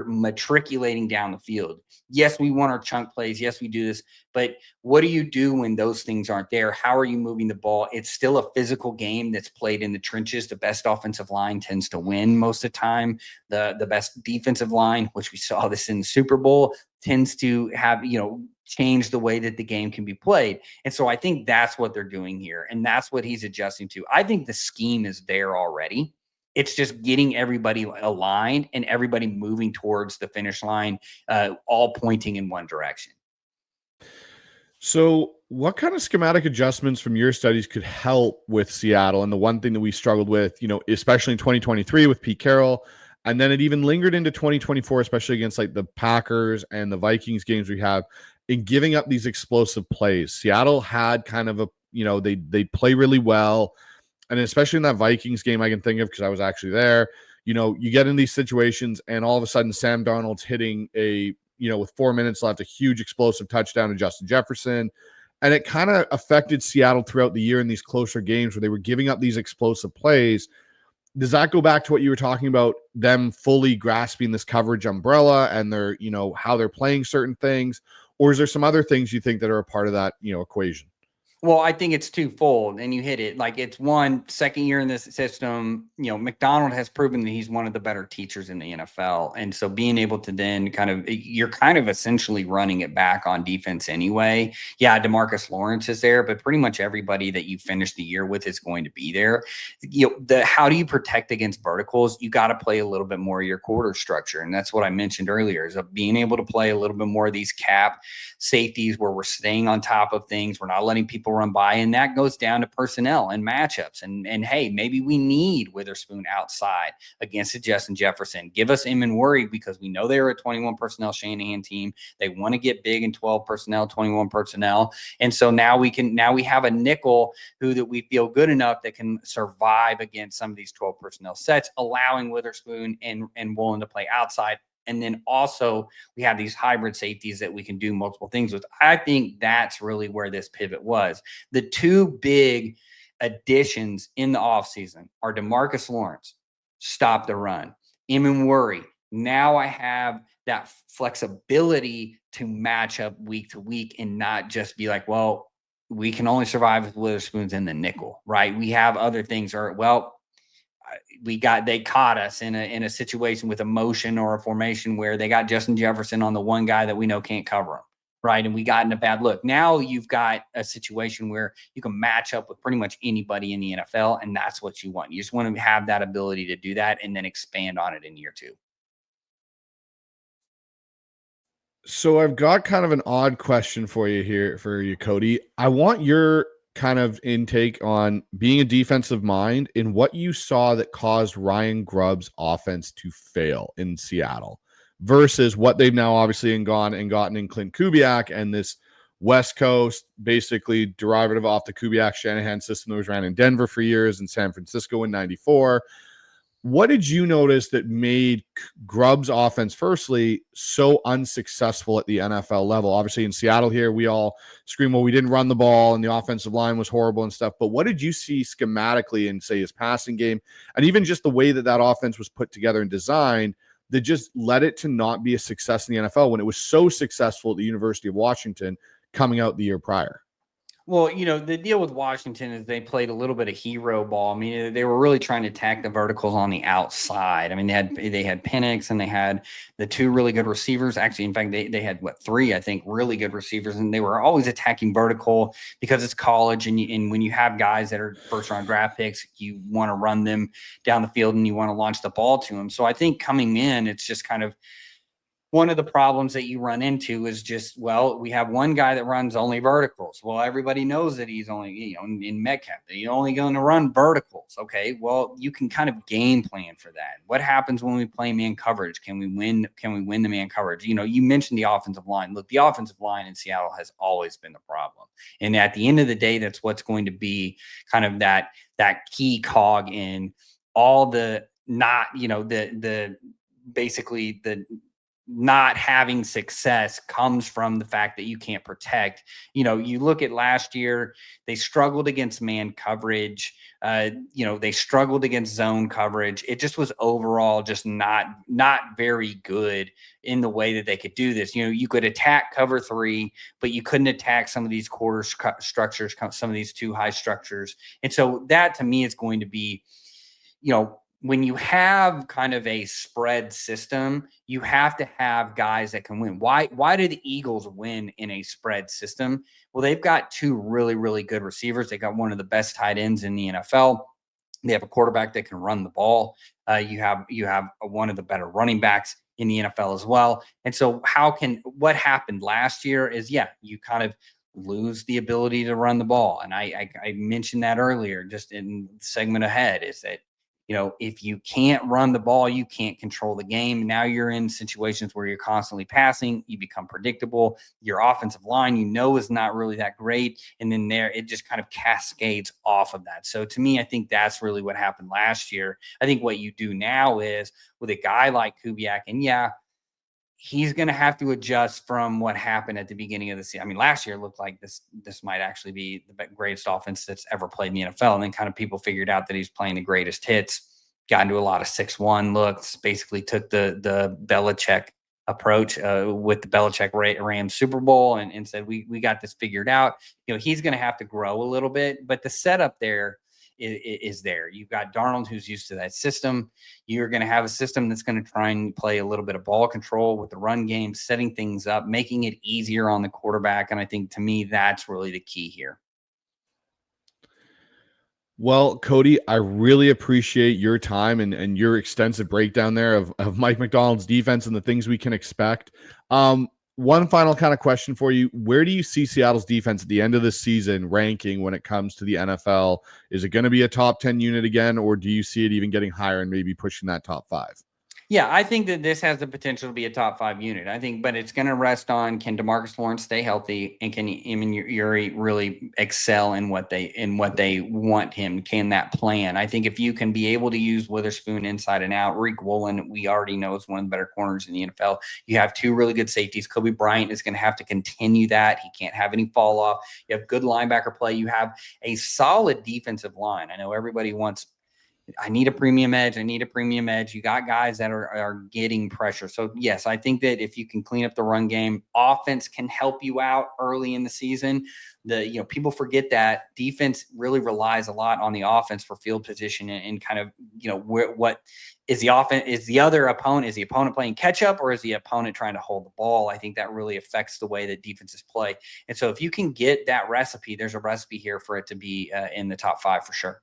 matriculating down the field. Yes, we want our chunk plays. Yes, we do this. But what do you do when those things aren't there? How are you moving the ball? It's still a physical game that's played in the trenches. The best offensive line tends to win most of the time. The best defensive line, which we saw this in the Super Bowl, tends to have, change the way that the game can be played. And so I think that's what they're doing here. And that's what he's adjusting to. I think the scheme is there already. It's just getting everybody aligned and everybody moving towards the finish line, all pointing in one direction. So what kind of schematic adjustments from your studies could help with Seattle? And the one thing that we struggled with, especially in 2023 with Pete Carroll, and then it even lingered into 2024, especially against like the Packers and the Vikings games we have, in giving up these explosive plays. Seattle had kind of they play really well. And especially in that Vikings game, I can think of because I was actually there. You get in these situations, and all of a sudden, Sam Darnold's hitting with 4 minutes left, a huge explosive touchdown to Justin Jefferson. And it kind of affected Seattle throughout the year in these closer games where they were giving up these explosive plays. Does that go back to what you were talking about, them fully grasping this coverage umbrella and their, how they're playing certain things? Or is there some other things you think that are a part of that, equation? Well, I think it's twofold, and you hit it. Like, it's one, second year in this system, Macdonald has proven that he's one of the better teachers in the NFL. And so being able to then you're kind of essentially running it back on defense anyway. Yeah, DeMarcus Lawrence is there, but pretty much everybody that you finish the year with is going to be there. How do you protect against verticals? You got to play a little bit more of your quarter structure. And that's what I mentioned earlier, is being able to play a little bit more of these cap safeties where we're staying on top of things. We're not letting people run by, and that goes down to personnel and matchups. And hey, maybe we need Witherspoon outside against a Justin Jefferson. Give us him and worry, because we know they're a 21 personnel Shanahan team. They want to get big in 12 personnel, 21 personnel. And so now we have a nickel that we feel good enough that can survive against some of these 12 personnel sets, allowing Witherspoon and Woolen to play outside. And then also we have these hybrid safeties that we can do multiple things with. I think that's really where this pivot was. The two big additions in the offseason are DeMarcus Lawrence, stop the run. Emin Worry. Now I have that flexibility to match up week to week and not just be like, well, we can only survive with Witherspoon's in the nickel, right? We have other things, they caught us in a situation with a motion or a formation where they got Justin Jefferson on the one guy that we know can't cover him, right? And we got in a bad look. Now you've got a situation where you can match up with pretty much anybody in the NFL, and that's what you want. You just want to have that ability to do that and then expand on it in year two. So I've got kind of an odd question for you here, Cody. I want your kind of intake on being a defensive mind in what you saw that caused Ryan Grubb's offense to fail in Seattle versus what they've now obviously gotten in Clint Kubiak and this West Coast, basically derivative off the Kubiak-Shanahan system that was ran in Denver for years and San Francisco in 94. What did you notice that made Grubb's offense, firstly, so unsuccessful at the NFL level? Obviously, in Seattle here, we all scream, well, we didn't run the ball and the offensive line was horrible and stuff. But what did you see schematically in, say, his passing game and even just the way that that offense was put together and designed that just led it to not be a success in the NFL when it was so successful at the University of Washington coming out the year prior? Well, the deal with Washington is they played a little bit of hero ball. I mean, they were really trying to attack the verticals on the outside. I mean, they had Penix and they had the two really good receivers. Actually, in fact, they had three, I think, really good receivers, and they were always attacking vertical because it's college, and when you have guys that are first round draft picks, you want to run them down the field and you want to launch the ball to them. So I think coming in, it's just kind of one of the problems that you run into is just, well, we have one guy that runs only verticals. Well, everybody knows that he's only, in Metcalf, that you're only going to run verticals. Okay, well, you can kind of game plan for that. What happens when we play man coverage? Can we win? Can we win the man coverage? You mentioned the offensive line. Look, the offensive line in Seattle has always been the problem. And at the end of the day, that's what's going to be kind of that key cog in all the basically the not having success comes from the fact that you can't protect. You look at last year, they struggled against man coverage. They struggled against zone coverage. It just was overall just not very good in the way that they could do this. You could attack cover three, but you couldn't attack some of these quarter structures, some of these two high structures. And so that to me is going to be, when you have kind of a spread system, you have to have guys that can win. Why do the Eagles win in a spread system? Well, they've got two really, really good receivers. They got one of the best tight ends in the NFL. They have a quarterback that can run the ball. You have one of the better running backs in the NFL as well. And so what happened last year is, you kind of lose the ability to run the ball. And I mentioned that earlier, just in the segment ahead, is that if you can't run the ball, you can't control the game. Now you're in situations where you're constantly passing. You become predictable. Your offensive line, is not really that great. And then it just kind of cascades off of that. So to me, I think that's really what happened last year. I think what you do now is with a guy like Kubiak, and he's going to have to adjust from what happened at the beginning of the season. I mean, last year looked like this might actually be the greatest offense that's ever played in the NFL. And then kind of people figured out that he's playing the greatest hits, got into a lot of 6-1 looks, basically took the Belichick approach with the Belichick Rams Super Bowl and said, we got this figured out. He's going to have to grow a little bit, but the setup there is there. You've got Darnold, who's used to that system. You're going to have a system that's going to try and play a little bit of ball control with the run game, setting things up, making it easier on the quarterback. And I think, to me, that's really the key here. Well, Cody, I really appreciate your time and your extensive breakdown there of Mike Macdonald's defense and the things we can expect. One final kind of question for you. Where do you see Seattle's defense at the end of the season ranking when it comes to the NFL? Is it going to be a top 10 unit again, or do you see it even getting higher and maybe pushing that top 5? Yeah, I think that this has the potential to be a top 5 unit. I think, but it's going to rest on, can DeMarcus Lawrence stay healthy, and can Uri really excel in what they want him? Can that plan? I think if you can be able to use Witherspoon inside and out, Rick Woolen, we already know, is one of the better corners in the NFL. You have two really good safeties. Kobe Bryant is going to have to continue that. He can't have any fall off. You have good linebacker play. You have a solid defensive line. I know everybody wants, I need a premium edge. You got guys that are getting pressure. So yes, I think that if you can clean up the run game, offense can help you out early in the season. People forget that defense really relies a lot on the offense for field position and kind of, what is the offense? Is the opponent playing catch up, or is the opponent trying to hold the ball? I think that really affects the way that defenses play. And so if you can get that recipe, there's a recipe here for it to be in the top 5 for sure.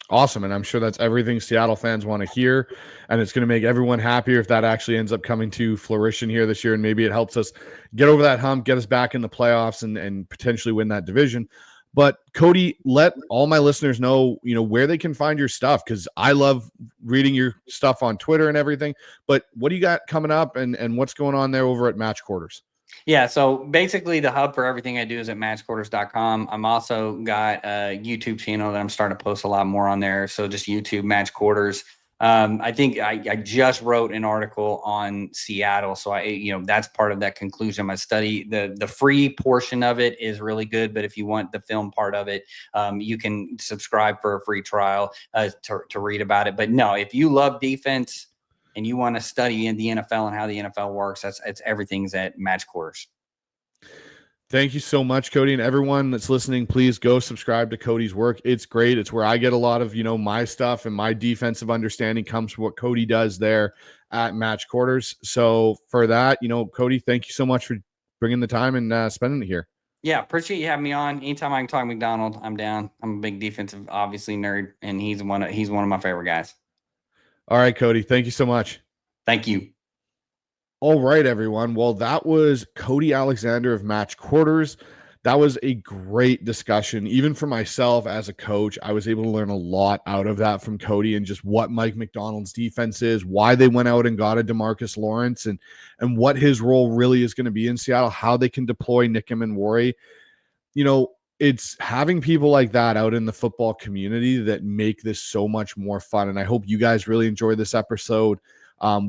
Awesome. And I'm sure that's everything Seattle fans want to hear. And it's going to make everyone happier if that actually ends up coming to fruition here this year. And maybe it helps us get over that hump, get us back in the playoffs and potentially win that division. But Cody, let all my listeners know, where they can find your stuff, because I love reading your stuff on Twitter and everything. But what do you got coming up, and what's going on there over at Match Quarters? Yeah, so basically the hub for everything I do is at matchquarters.com. I'm also got a YouTube channel that I'm starting to post a lot more on there. So just YouTube Match Quarters. I think I just wrote an article on Seattle. So that's part of that conclusion of my study. The free portion of it is really good, but if you want the film part of it, you can subscribe for a free trial to read about it. But no, if you love defense and you want to study in the NFL and how the NFL works, it's everything's at Match Quarters. Thank you so much, Cody, and everyone that's listening, please go subscribe to Cody's work. It's great. It's where I get a lot of, my stuff, and my defensive understanding comes from what Cody does there at Match Quarters. So for that, Cody, thank you so much for bringing the time and spending it here. Yeah, appreciate you having me on. Anytime I can talk Macdonald, I'm down. I'm a big defensive, obviously, nerd, and he's one of my favorite guys. All right, Cody, thank you so much. Thank you. All right, everyone. Well, that was Cody Alexander of Match Quarters. That was a great discussion. Even for myself as a coach, I was able to learn a lot out of that from Cody, and just what Mike Macdonald's defense is, why they went out and got a DeMarcus Lawrence, and what his role really is going to be in Seattle, how they can deploy Nickem and Worry. It's having people like that out in the football community that make this so much more fun. And I hope you guys really enjoyed this episode.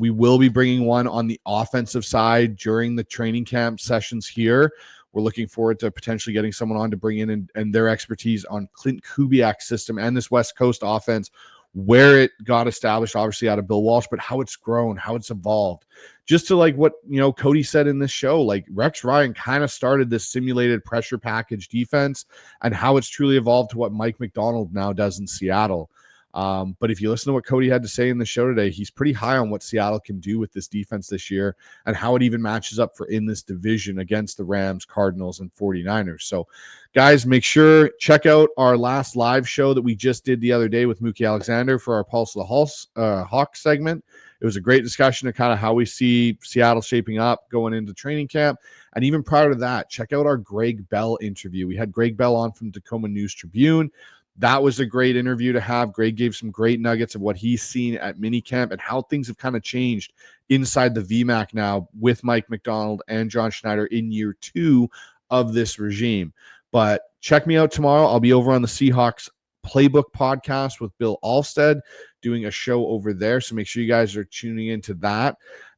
We will be bringing one on the offensive side during the training camp sessions here. We're looking forward to potentially getting someone on to bring in and their expertise on Clint Kubiak's system and this West Coast offense, where it got established, obviously out of Bill Walsh, but how it's grown, how it's evolved. Just to like what, Cody said in this show, like Rex Ryan kind of started this simulated pressure package defense, and how it's truly evolved to what Mike Macdonald now does in Seattle. But if you listen to what Cody had to say in the show today, he's pretty high on what Seattle can do with this defense this year, and how it even matches up in this division against the Rams, Cardinals, and 49ers. So guys, make sure check out our last live show that we just did the other day with Mookie Alexander for our Pulse of the Hawks segment. It was a great discussion of kind of how we see Seattle shaping up going into training camp. And even prior to that, check out our Greg Bell interview. We had Greg Bell on from Tacoma News Tribune. That was a great interview to have. Greg gave some great nuggets of what he's seen at minicamp and how things have kind of changed inside the VMAC now with Mike Macdonald and John Schneider in year 2 of this regime. But check me out tomorrow. I'll be over on the Seahawks Playbook podcast with Bill Alstead, doing a show over there. So make sure you guys are tuning into that.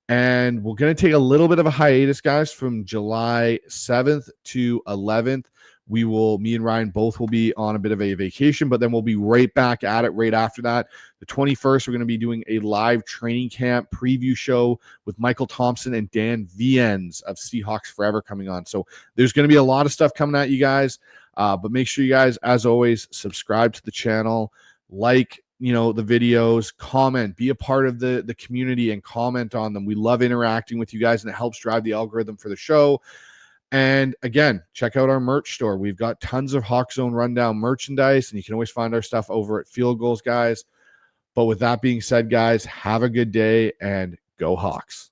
And we're going to take a little bit of a hiatus, guys, from July 7th to 11th. Me and Ryan both will be on a bit of a vacation, but then we'll be right back at it right after that. The 21st, we're going to be doing a live training camp preview show with Michael Thompson and Dan Viens of Seahawks Forever coming on. So there's going to be a lot of stuff coming at you guys, but make sure you guys, as always, subscribe to the channel, like, the videos, comment, be a part of the community and comment on them. We love interacting with you guys, and it helps drive the algorithm for the show. And again, check out our merch store. We've got tons of HawksZone Rundown merchandise, and you can always find our stuff over at Field Goals, guys. But with that being said, guys, have a good day and go Hawks.